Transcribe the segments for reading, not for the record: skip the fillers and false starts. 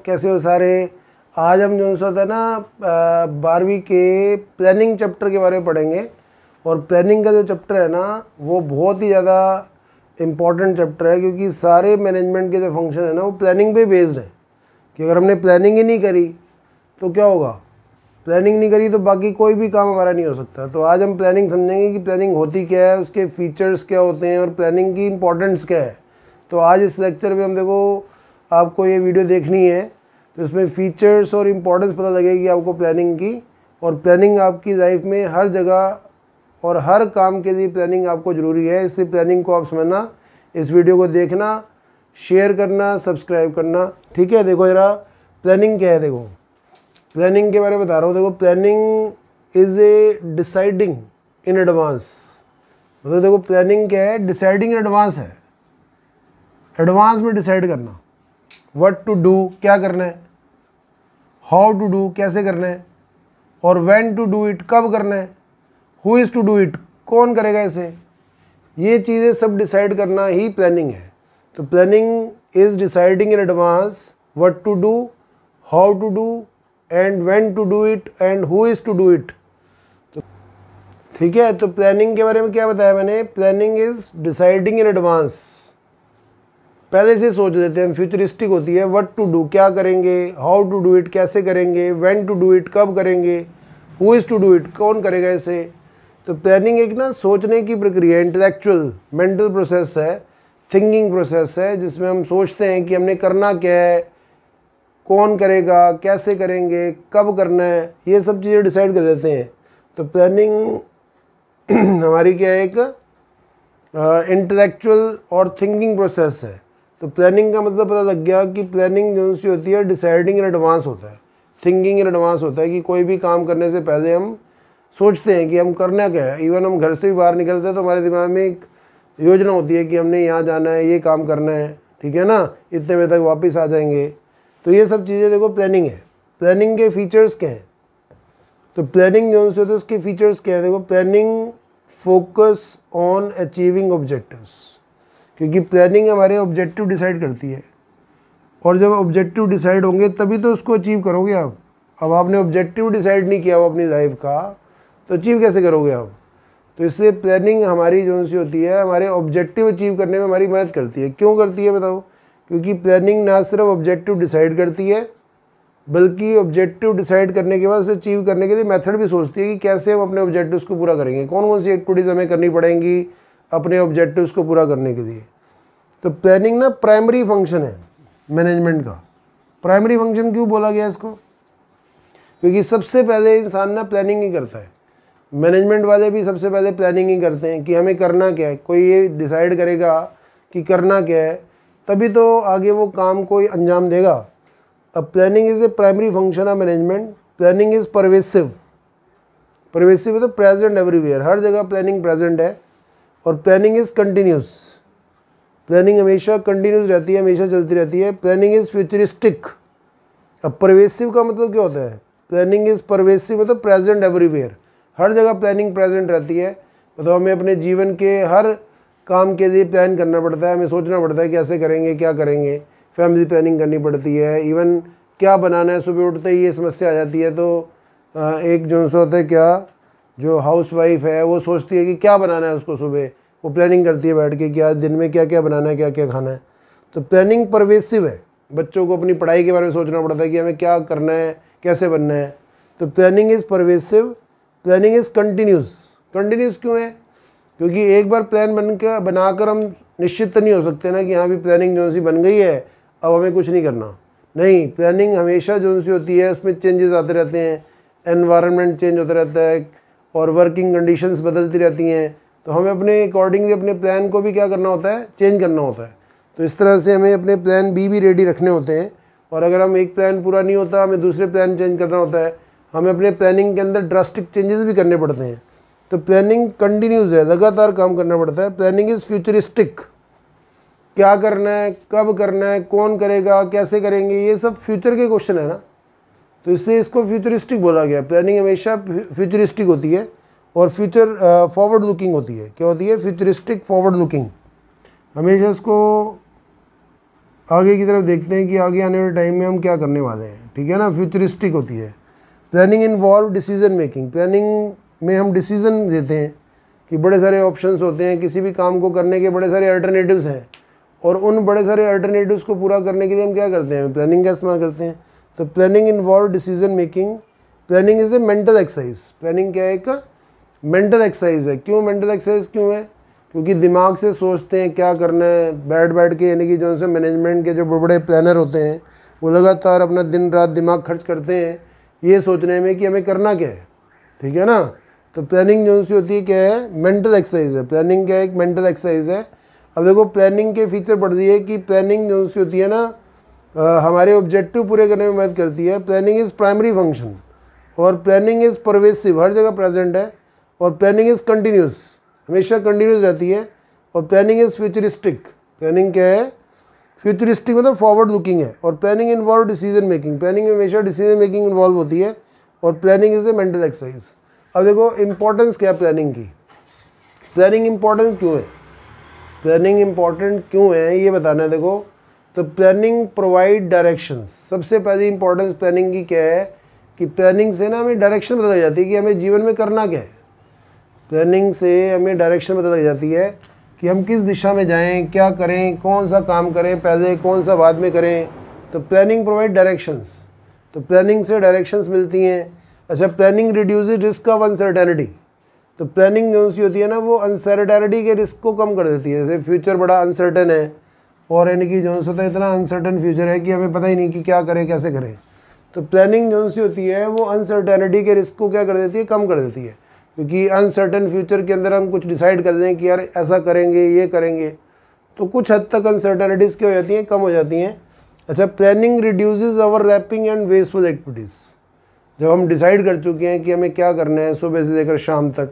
कैसे हो सारे। आज हम जो होता है ना 12वीं के प्लानिंग चैप्टर के बारे में पढ़ेंगे। और प्लानिंग का जो चैप्टर है ना वो बहुत ही ज़्यादा इम्पॉर्टेंट चैप्टर है, क्योंकि सारे मैनेजमेंट के जो फंक्शन है ना वो प्लानिंग पे बेस्ड है। कि अगर हमने प्लानिंग ही नहीं करी तो क्या होगा, प्लानिंग नहीं करी तो बाकी कोई भी काम हमारा नहीं हो सकता। तो आज हम प्लानिंग समझेंगे कि प्लानिंग होती क्या है, उसके फीचर्स क्या होते हैं और प्लानिंग की इम्पोर्टेंस क्या है। तो आज इस लेक्चर में हम देखो आपको ये वीडियो देखनी है, तो इसमें फ़ीचर्स और इम्पोर्टेंस पता लगेगी आपको प्लानिंग की। और प्लानिंग आपकी लाइफ में हर जगह और हर काम के लिए प्लानिंग आपको ज़रूरी है, इसलिए प्लानिंग को आप समझना, इस वीडियो को देखना, शेयर करना, सब्सक्राइब करना, ठीक है। देखो ज़रा प्लानिंग क्या है। देखो प्लानिंग के बारे में बता रहा हूँ। देखो planning is a deciding in advance. मतलब देखो प्लानिंग क्या है, डिसाइडिंग इन एडवांस है, एडवांस में डिसाइड करना। व्हाट टू डू, क्या करना है, हाउ टू डू, कैसे करना है, और व्हेन टू डू इट, कब करना है, who is to do it, कौन करेगा इसे, ये चीज़ें सब डिसाइड करना ही प्लानिंग है। तो planning is deciding in advance what to do, how to do and when to do it and who is to do it. तो ठीक है, तो प्लानिंग के बारे में क्या बताया मैंने, planning is deciding in advance, पहले से सोच लेते हैं, फ्यूचरिस्टिक होती है। व्हाट टू डू, क्या करेंगे, हाउ टू डू इट, कैसे करेंगे, व्हेन टू डू इट, कब करेंगे, who is to do it, कौन करेगा इसे। तो प्लानिंग एक ना सोचने की प्रक्रिया, इंटेलेक्चुअल मेंटल प्रोसेस है, थिंकिंग प्रोसेस है, जिसमें हम सोचते हैं कि हमने करना क्या है, कौन करेगा, कैसे करेंगे, कब करना है, ये सब चीज़ें डिसाइड कर लेते हैं। तो प्लानिंग हमारी क्या है, एक इंटेलेक्चुअल और थिंकिंग प्रोसेस है। तो प्लानिंग का मतलब पता लग गया कि प्लानिंग जो सी होती है डिसाइडिंग इन एडवांस होता है, थिंकिंग इन एडवांस होता है, कि कोई भी काम करने से पहले हम सोचते हैं कि हम करना क्या है। इवन हम घर से भी बाहर निकलते हैं तो हमारे दिमाग में एक योजना होती है कि हमने यहाँ जाना है, ये काम करना है, ठीक है ना, इतने बजे तक वापस आ जाएंगे। तो ये सब चीज़ें देखो प्लानिंग है। प्लानिंग के फीचर्स क्या हैं, तो प्लानिंग जो से होती है उसके फीचर्स क्या है। देखो planning focus on achieving objectives, क्योंकि प्लानिंग हमारे ऑब्जेक्टिव डिसाइड करती है, और जब ऑब्जेक्टिव डिसाइड होंगे तभी तो उसको अचीव करोगे आप। अब आपने ऑब्जेक्टिव डिसाइड नहीं किया हो अपनी लाइफ का, तो अचीव कैसे करोगे आप। तो इसलिए प्लानिंग हमारी जो सी होती है हमारे ऑब्जेक्टिव अचीव करने में हमारी मदद करती है। क्यों करती है बताओ, क्योंकि प्लानिंग ना सिर्फ ऑब्जेक्टिव डिसाइड करती है, बल्कि ऑब्जेक्टिव डिसाइड करने के बाद उसे अचीव करने के लिए मेथड भी सोचती है कि कैसे हम अपने ऑब्जेक्टिव्स को पूरा करेंगे, कौन कौन सी एक्टिविटीज़ हमें करनी पड़ेंगी अपने ऑब्जेक्टिव्स को पूरा करने के लिए। तो प्लानिंग ना प्राइमरी फंक्शन है मैनेजमेंट का। प्राइमरी फंक्शन क्यों बोला गया इसको, क्योंकि सबसे पहले इंसान ना प्लानिंग ही करता है। मैनेजमेंट वाले भी सबसे पहले प्लानिंग ही करते हैं कि हमें करना क्या है। कोई ये डिसाइड करेगा कि करना क्या है, तभी तो आगे वो काम कोई अंजाम देगा। अब planning is a primary function of management. Planning is pervasive, pervasive है तो प्रेजेंट एवरीवेयर, हर जगह प्लानिंग प्रेजेंट है। और प्लानिंग इज़ कंटिन्यूस, प्लानिंग हमेशा कंटिन्यूस रहती है, हमेशा चलती रहती है। Planning is futuristic. अब परवेसिव का मतलब क्या होता है, प्लानिंग इज़ परवेसिव मतलब प्रेजेंट एवरीवेयर, हर जगह प्लानिंग प्रेजेंट रहती है। मतलब हमें अपने जीवन के हर काम के लिए प्लान करना पड़ता है, हमें सोचना पड़ता है कैसे करेंगे, क्या करेंगे, फैमिली प्लानिंग करनी पड़ती है। इवन क्या बनाना है, सुबह उठते ही ये समस्या आ जाती है। तो एक जो सा होता है क्या, जो हाउस वाइफ है वो सोचती है कि क्या बनाना है उसको, सुबह वो प्लानिंग करती है बैठ के कि आज दिन में क्या क्या बनाना है, क्या क्या खाना है। तो प्लानिंग परवेसिव है। बच्चों को अपनी पढ़ाई के बारे में सोचना पड़ता है कि हमें क्या करना है, कैसे बनना है। तो planning is pervasive. Planning is continuous. Continuous क्यों है, क्योंकि एक बार प्लान बनाकर हम निश्चित तो नहीं हो सकते ना कि हाँ भी प्लानिंग जो सी बन गई है अब हमें कुछ नहीं करना। नहीं, प्लानिंग हमेशा जो सी होती है उसमें चेंजेस आते रहते हैं, एनवायरनमेंट चेंज होता रहता है और वर्किंग कंडीशंस बदलती रहती हैं। तो हमें अपने अकॉर्डिंगली अपने प्लान को भी क्या करना होता है, चेंज करना होता है। तो इस तरह से हमें अपने प्लान बी भी रेडी रखने होते हैं। और अगर हम एक प्लान पूरा नहीं होता, हमें दूसरे प्लान चेंज करना होता है। हमें अपने प्लानिंग के अंदर ड्रास्टिक चेंजेस भी करने पड़ते हैं। तो प्लानिंग कंटिन्यूस है, लगातार काम करना पड़ता है। प्लानिंग इज़ फ्यूचरिस्टिक, क्या करना है, कब करना है, कौन करेगा, कैसे करेंगे, ये सब फ्यूचर के क्वेश्चन है ना। तो इससे इसको फ्यूचरिस्टिक बोला गया। प्लानिंग हमेशा फ्यूचरिस्टिक होती है और फ्यूचर फॉरवर्ड लुकिंग होती है। क्या होती है, फ्यूचरिस्टिक फॉरवर्ड लुकिंग। हमेशा इसको आगे की तरफ देखते हैं कि आगे आने वाले टाइम में हम क्या करने वाले हैं, ठीक है ना। फ्यूचरिस्टिक होती है। Planning involve decision making. Planning में हम डिसीजन देते हैं कि बड़े सारे ऑप्शंस होते हैं, किसी भी काम को करने के बड़े सारे अल्टरनेटिव्स हैं, और उन बड़े सारे अल्टरनेटिव्स को पूरा करने के लिए हम क्या करते हैं, प्लानिंग का इस्तेमाल करते हैं। तो planning involve decision making. Planning is a mental exercise. Planning क्या है, एक मेंटल एक्सरसाइज है। क्यों मेंटल एक्सरसाइज क्यों है? क्योंकि दिमाग से सोचते हैं क्या करना है, बैठ के, यानी कि जो से मैनेजमेंट के जो बड़े प्लानर होते हैं वो लगातार अपना दिन रात दिमाग खर्च करते हैं ये सोचने में कि हमें करना क्या है, ठीक है ना। तो प्लानिंग जो सी होती है क्या है, मेंटल एक्सरसाइज है। प्लानिंग क्या है, एक मेंटल एक्सरसाइज है। अब देखो प्लानिंग के फीचर बढ़ दिए कि प्लानिंग जो सी होती है ना हमारे ऑब्जेक्टिव पूरे करने में मदद करती है। प्लानिंग इज़ प्राइमरी फंक्शन, और प्लानिंग इज़ परवेसिव, हर जगह प्रेजेंट है। और प्लानिंग इज़ कंटिन्यूस, हमेशा कंटिन्यूस रहती है। और प्लानिंग इज़ फ्यूचरिस्टिक। प्लानिंग क्या है, फ्यूचरिस्टिक मतलब फॉरवर्ड लुकिंग है। और planning involve decision making. Planning में हमेशा डिसीजन मेकिंग इन्वॉल्व होती है। और planning is a mental exercise. अब देखो इंपॉर्टेंस क्या है प्लानिंग की। प्लानिंग इंपॉर्टेंट क्यों है, प्लानिंग इंपॉर्टेंट क्यों है ये बताना है। देखो तो प्लानिंग प्रोवाइड डायरेक्शंस। सबसे पहली इंपॉर्टेंस प्लानिंग की क्या है कि प्लानिंग से ना हमें डायरेक्शन पता लग जाती है कि हमें जीवन में करना क्या है। प्लानिंग से हमें डायरेक्शन पता लग जाती है कि हम किस दिशा में जाएं, क्या करें, कौन सा काम करें पहले, कौन सा बाद में करें। तो प्लानिंग प्रोवाइड डायरेक्शंस। तो प्लानिंग से डायरेक्शंस मिलती हैं। अच्छा, planning reduces risk of uncertainty. तो प्लानिंग जो सी होती है ना वो अनसर्टेनिटी के रिस्क को कम कर देती है। जैसे फ्यूचर बड़ा अनसर्टेन है, और यानी कि जो सी होता है इतना अनसर्टेन फ्यूचर है कि हमें पता ही नहीं कि क्या करें कैसे करें। तो प्लानिंग जो सी होती है वो अनसर्टेनिटी के रिस्क को क्या कर देती है, कम कर देती है। क्योंकि अनसर्टेन फ्यूचर के अंदर हम कुछ डिसाइड कर दें कि यार ऐसा करेंगे, ये करेंगे, तो कुछ हद तक अनसर्टेनिटीज़ क्या हो जाती हैं, कम हो जाती हैं। अच्छा, planning reduces overlapping and wasteful activities. जब हम डिसाइड कर चुके हैं कि हमें क्या करना है सुबह से लेकर शाम तक,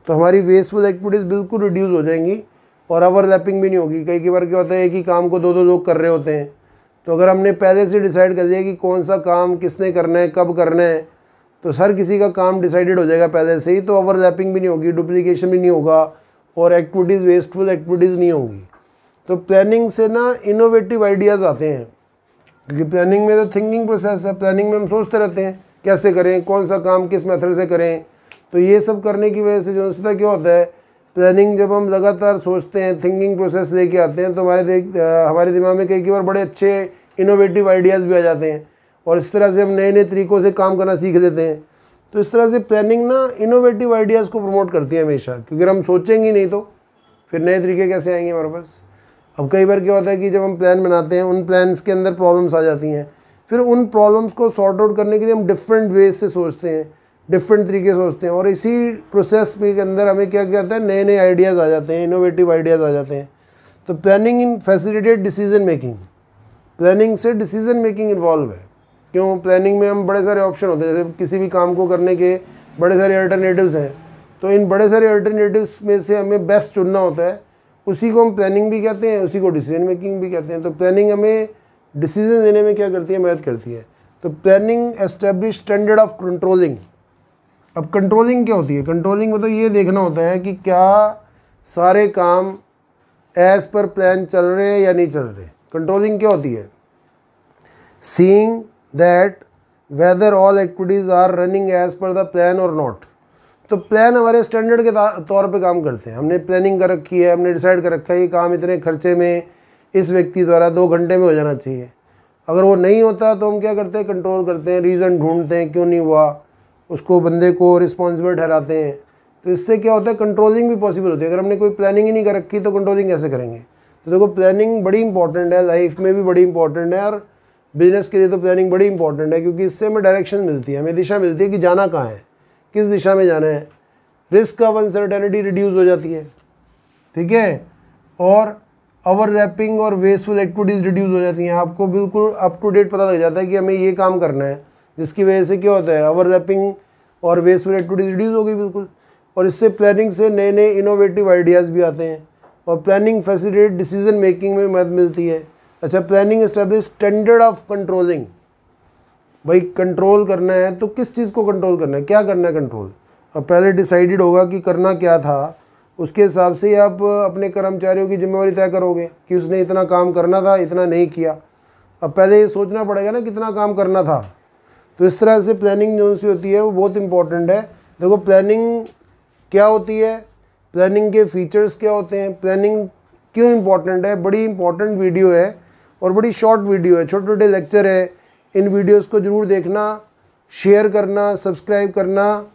तो हमारी वेस्टफुल एक्टिविटीज़ बिल्कुल रिड्यूस हो जाएंगी और ओवरलैपिंग भी नहीं होगी। कई बार क्या होता है कि काम को दो दो लोग कर रहे होते हैं, तो अगर हमने पहले से डिसाइड कर दिया कि कौन सा काम किसने करना है, कब करना है, तो हर किसी का काम डिसाइडेड हो जाएगा पहले से ही, तो ओवरलैपिंग भी नहीं होगी, डुप्लीकेशन भी नहीं होगा, और एक्टिविटीज़ वेस्टफुल एक्टिविटीज़ नहीं होंगी। तो प्लानिंग से ना इनोवेटिव आइडियाज़ आते हैं, क्योंकि प्लानिंग में तो थिंकिंग प्रोसेस है। प्लानिंग में हम सोचते रहते हैं कैसे करें, कौन सा काम किस मेथड से करें। तो ये सब करने की वजह से जो होता है क्या होता है, प्लानिंग जब हम लगातार सोचते हैं, थिंकिंग प्रोसेस लेके आते हैं, तो हमारे दिमाग में कई बार बड़े अच्छे इनोवेटिव आइडियाज़ भी आ जाते हैं, और इस तरह से हम नए नए तरीक़ों से काम करना सीख लेते हैं। तो इस तरह से प्लानिंग ना इनोवेटिव आइडियाज़ को प्रमोट करती है हमेशा, क्योंकि अगर हम सोचेंगे नहीं तो फिर नए तरीके कैसे आएंगे हमारे पास। अब कई बार क्या होता है कि जब हम प्लान बनाते हैं, उन प्लान्स के अंदर प्रॉब्लम्स आ जाती हैं, फिर उन प्रॉब्लम्स को सॉर्ट आउट करने के लिए हम डिफरेंट वेज से सोचते हैं, डिफरेंट तरीके से सोचते हैं, और इसी प्रोसेस के अंदर हमें क्या क्या आता है, नए नए आइडियाज़ आ जाते हैं, इनोवेटिव आइडियाज़ आ जाते हैं। तो planning in facilitate decision making. Planning से डिसीजन मेकिंग इन्वॉल्व है। क्यों? प्लानिंग में हम बड़े सारे ऑप्शन होते हैं, जैसे किसी भी काम को करने के बड़े सारे अल्टरनेटिव्स हैं, तो इन बड़े सारे अल्टरनेटिव्स में से हमें बेस्ट चुनना होता है। उसी को हम प्लानिंग भी कहते हैं, उसी को डिसीजन मेकिंग भी कहते हैं। तो प्लानिंग हमें डिसीजन देने में क्या करती है, मदद करती है। तो planning establish standard of controlling. अब कंट्रोलिंग क्या होती है? कंट्रोलिंग मतलब ये देखना होता है कि क्या सारे काम एज पर प्लान चल रहे हैं या नहीं चल रहे। कंट्रोलिंग क्या होती है? Seeing that whether all activities are running as per the plan और नॉट। तो प्लान हमारे स्टैंडर्ड के तौर पे काम करते हैं। हमने प्लानिंग कर रखी है, हमने डिसाइड कर रखा है ये काम इतने खर्चे में इस व्यक्ति द्वारा 2 घंटे में हो जाना चाहिए। अगर वो नहीं होता तो हम क्या करते हैं, कंट्रोल करते हैं, रीज़न ढूंढते हैं क्यों नहीं हुआ, उसको बंदे को रिस्पॉन्सिबल ठहराते हैं। तो इससे क्या होता है, कंट्रोलिंग भी पॉसिबल होती है। अगर हमने कोई प्लानिंग ही नहीं कर रखी तो कंट्रोलिंग कैसे करेंगे। तो देखो प्लानिंग बड़ी इंपॉर्टेंट है, लाइफ में भी बड़ी इंपॉर्टेंट है, और बिजनेस के लिए तो प्लानिंग बड़ी इंपॉर्टेंट है, क्योंकि इससे हमें डायरेक्शन मिलती है, हमें दिशा मिलती है कि जाना कहाँ है, किस दिशा में जाना है। रिस्क ऑफ अनसर्टेनिटी रिड्यूस हो जाती है, ठीक है, और ओवरलैपिंग और वेस्टफुल एक्टिविटीज़ रिड्यूस हो जाती हैं। आपको बिल्कुल अप टू डेट पता लग जाता है कि हमें ये काम करना है, जिसकी वजह से क्या होता है, ओवरलैपिंग और वेस्टफुल एक्टिविटीज़ रिड्यूस हो गई बिल्कुल। और इससे प्लानिंग से नए नए इनोवेटिव आइडियाज़ भी आते हैं, और प्लानिंग फैसिलिटेट डिसीजन मेकिंग में मदद मिलती है। अच्छा, planning establish standard of controlling. भाई कंट्रोल करना है तो किस चीज़ को कंट्रोल करना है, क्या करना है कंट्रोल। अब पहले डिसाइडेड होगा कि करना क्या था, उसके हिसाब से ही आप अपने कर्मचारियों की जिम्मेवारी तय करोगे कि उसने इतना काम करना था, इतना नहीं किया। अब पहले ये सोचना पड़ेगा ना कितना काम करना था। तो इस तरह से प्लानिंग जो सी होती है वो बहुत इंपॉर्टेंट है। देखो प्लानिंग क्या होती है, प्लानिंग के फीचर्स क्या होते हैं, प्लानिंग क्यों इंपॉर्टेंट है, बड़ी इंपॉर्टेंट वीडियो है और बड़ी शॉर्ट वीडियो है, छोटे छोटे लेक्चर है। इन वीडियोस को ज़रूर देखना, शेयर करना, सब्सक्राइब करना।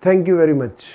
Thank you very much.